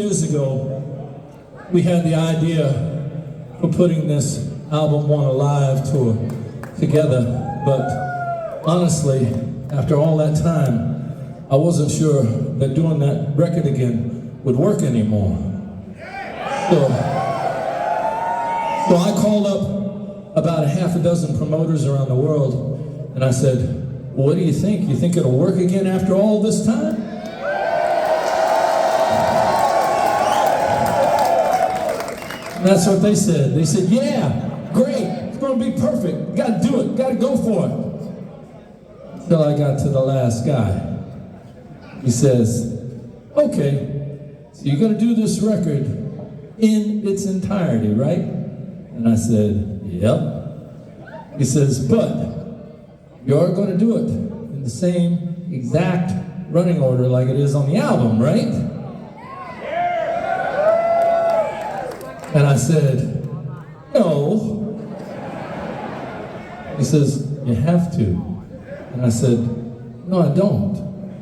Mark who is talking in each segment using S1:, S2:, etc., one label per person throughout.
S1: years ago, we had the idea for putting this Album One Alive tour together, but honestly, after all that time, I wasn't sure that doing that record again would work anymore. So I called up about a half a dozen promoters around the world, and I said, well, what do you think? You think it'll work again after all this time? And that's what they said. They said, yeah, great, it's gonna be perfect. Gotta do it, gotta go for it. Until I got to the last guy. He says, okay, so you're gonna do this record in its entirety, right? And I said, yep. He says, but you're gonna do it in the same exact running order like it is on the album, right? And I said, no. He says, you have to. And I said, no, I don't.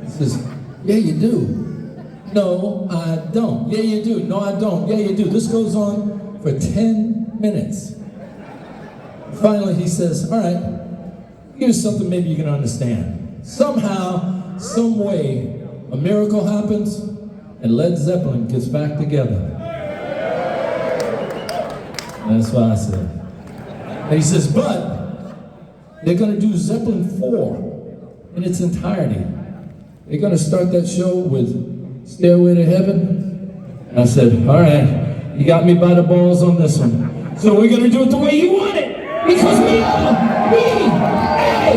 S1: He says, yeah, you do. No, I don't. Yeah, you do. No, I don't. Yeah, you do. This goes on for 10 minutes. Finally, he says, all right, here's something maybe you can understand. Somehow, some way, a miracle happens, and Led Zeppelin gets back together. That's what I said. And he says, but they're going to do Zeppelin 4 in its entirety. They're going to start that show with Stairway to Heaven. And I said, all right, you got me by the balls on this one. So we're going to do it the way you want it. Because we are B.A.D.